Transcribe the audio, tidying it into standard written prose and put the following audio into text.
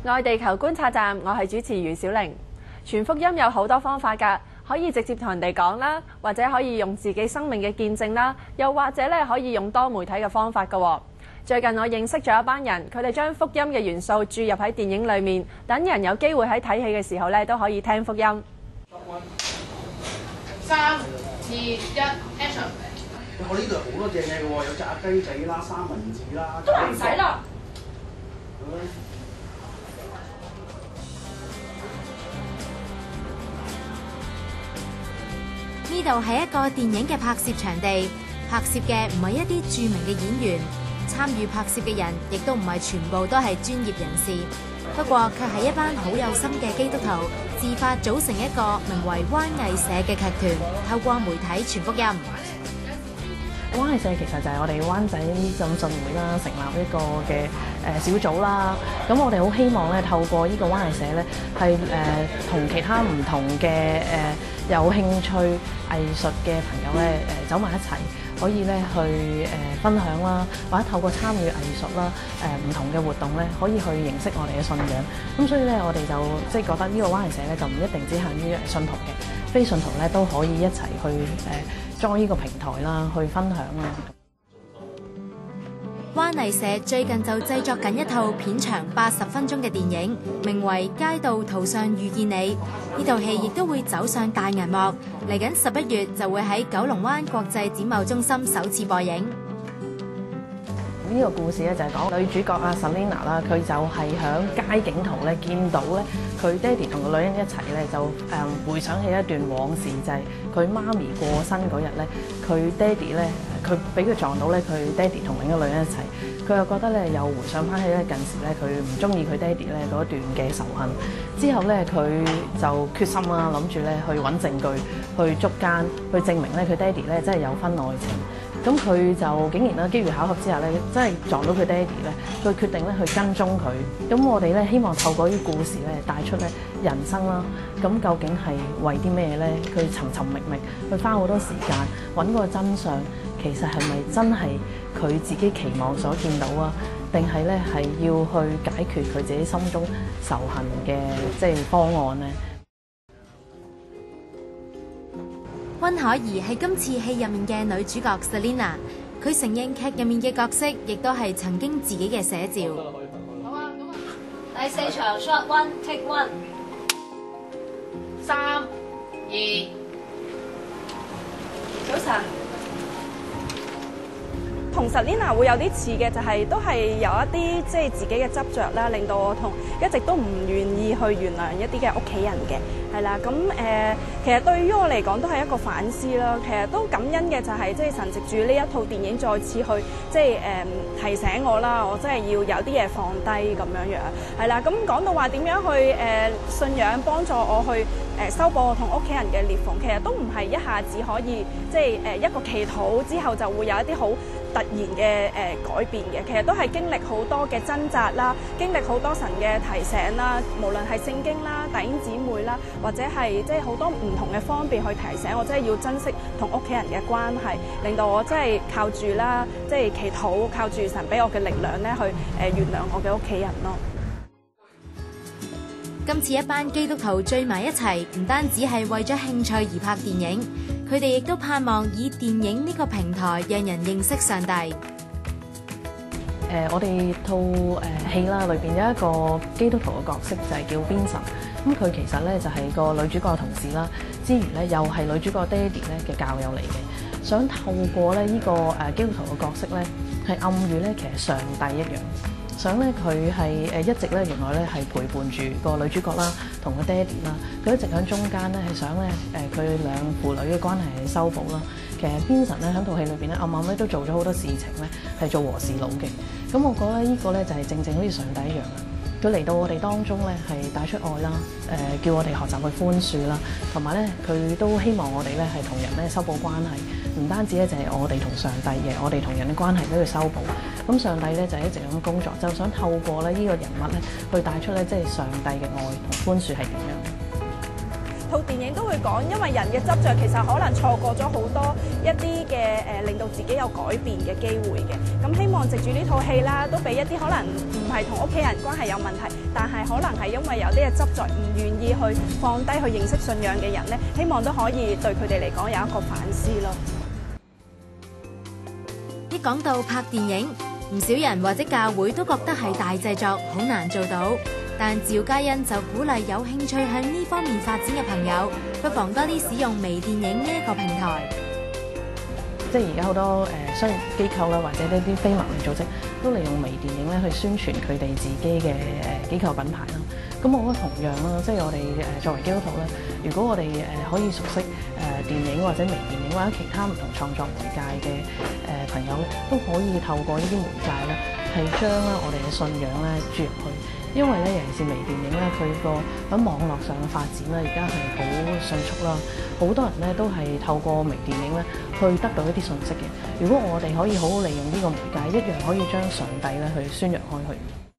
愛地球觀察站，我係主持余小玲。傳福音有好多方法㗎，可以直接同人哋講啦，或者可以用自己生命嘅見證啦，又或者咧可以用多媒體嘅方法㗎。最近我認識咗一班人，佢哋將福音嘅元素注入喺電影裡面，等人有機會喺睇戲嘅時候咧都可以聽福音。3、2、1 ，action！ 我呢度好多隻嘢嘅喎，有炸雞仔啦、三文治啦，都唔使啦。呢度係一個電影嘅拍攝場地，拍攝嘅唔係一啲著名嘅演員，參與拍攝嘅人亦都唔係全部都係專業人士，不過卻係一班好有心嘅基督徒，自發組成一個名為灣藝社嘅劇團，透過媒體傳福音。灣藝社其實就係我哋灣仔浸信會啦，成立一個嘅小組啦。咁我哋好希望咧，透過呢個灣藝社咧，係同其他唔同嘅有興趣藝術嘅朋友咧走埋一齊，可以咧去分享啦，或者透過參與藝術啦，唔同嘅活動咧，可以去認識我哋嘅信仰。咁所以咧，我哋就即係覺得呢個灣藝社咧，就唔一定只限於信徒嘅，非信徒咧都可以一齊去裝呢個平台啦，去分享啦。灣藝社最近就製作緊一套片長80分鐘嘅電影，名為《街道途上遇見你》。呢套戲亦都會走上大銀幕，嚟緊11月就會喺九龍灣國際展貿中心首次播映。呢個故事咧就係講女主角阿 Selina 啦，佢就係響街景圖咧見到咧佢爹哋同個女人一齊咧，就回想起一段往事，就係佢媽咪過身嗰日咧，佢爹哋咧佢俾佢撞到咧，佢爹哋同另一個女人一齊，佢又覺得咧又回想翻起咧近時咧佢唔中意佢爹哋咧嗰段嘅仇恨，之後咧佢就決心啦，諗住咧去揾證據去捉姦，去證明咧佢爹哋咧真係有婚外情。咁佢就竟然啦，機遇巧合之下咧，真係撞到佢爹哋咧，佢決定咧去跟蹤佢。咁我哋咧希望透過呢啲故事咧，帶出咧人生啦。咁究竟係為啲咩咧？佢尋尋覓覓，去花好多時間揾個真相，其實係咪真係佢自己期望所見到啊？定係咧係要去解決佢自己心中仇恨嘅即係方案咧？溫可怡係今次戲入面嘅女主角 Selina， 佢承認劇入面嘅角色亦都係曾經自己嘅寫照。好啊，第4場 shot one take one。3、2。早晨。同 Selina 會有啲似嘅，就係都係有一啲即係自己嘅執着啦，令到我一直都唔願意去原諒一啲嘅屋企人嘅，係啦。咁其實對於我嚟講都係一個反思啦。其實都感恩嘅就係即係神藉住呢一套電影再次去即係提醒我啦，我真係要有啲嘢放低咁樣樣，係啦。咁講到話點樣去信仰幫助我去修補我同屋企人嘅裂縫，其實都唔係一下子可以即係一個祈禱之後就會有一啲好突然嘅改變嘅，其實都係經歷好多嘅掙扎啦，經歷好多神嘅提醒啦，無論係聖經啦、弟兄姊妹啦，或者係即係好多唔同嘅方面去提醒我，真係要珍惜同屋企人嘅關係，令到我真係靠住啦，即係祈禱，靠住神俾我嘅力量咧，去原諒我嘅屋企人咯。今次一班基督徒聚埋一齊，唔單止係為咗興趣而拍電影，佢哋亦都盼望以電影呢個平台，讓人認識上帝。我哋套戲啦，裏邊有一個基督徒嘅角色就係叫 Vincent。咁佢其實咧就係個女主角嘅同事啦，之餘咧又係女主角爹哋咧嘅教友嚟嘅，想透過咧呢個基督徒嘅角色咧，係暗喻咧其實上帝一樣。想咧佢係一直咧原來咧係陪伴住個女主角啦，同個爹哋啦，佢一直喺中間咧係想咧佢兩父女嘅關係係修補啦。其實 Vincent 咧喺套戲裏邊咧暗暗咧都做咗好多事情咧係做和事佬嘅。咁我覺得呢個咧就係正正好似上帝一樣啦。佢嚟到我哋當中咧係帶出愛啦，叫我哋學習去寬恕啦，同埋咧佢都希望我哋咧係同人咧修補關係，唔單止咧就係我哋同上帝嘅，我哋同人嘅關係都要修補。咁上帝咧就一直咁工作，就想透過咧呢個人物咧去帶出咧即係上帝嘅愛同寬恕係點樣。套電影都會講，因為人嘅執着其實可能錯過咗好多一啲嘅令到自己有改變嘅機會嘅。咁希望藉住呢套戲啦，都俾一啲可能唔係同屋企人關係有問題，但係可能係因為有啲嘅執着，唔願意去放低去認識信仰嘅人咧，希望都可以對佢哋嚟講有一個反思咯。一講到拍電影，唔少人或者教會都覺得係大製作，好難做到。但趙嘉欣就鼓勵有興趣向呢方面發展嘅朋友，不妨多啲使用微電影呢一個平台。即係而家好多商業機構啦，或者呢啲非牟利組織，都利用微電影咧去宣傳佢哋自己嘅機構品牌啦。咁我覺得同樣啦，即係我哋作為基督徒咧，如果我哋可以熟悉電影或者微電影或者其他唔同創作媒介嘅朋友咧，都可以透過呢啲媒介咧，係將咧我哋嘅信仰咧注入去。因為咧，尤其是微電影咧，佢個喺網絡上嘅發展咧，而家係好迅速啦。好多人咧都係透過微電影咧去得到一啲信息嘅。如果我哋可以好好利用呢個媒介，一樣可以將上帝咧去宣揚開去。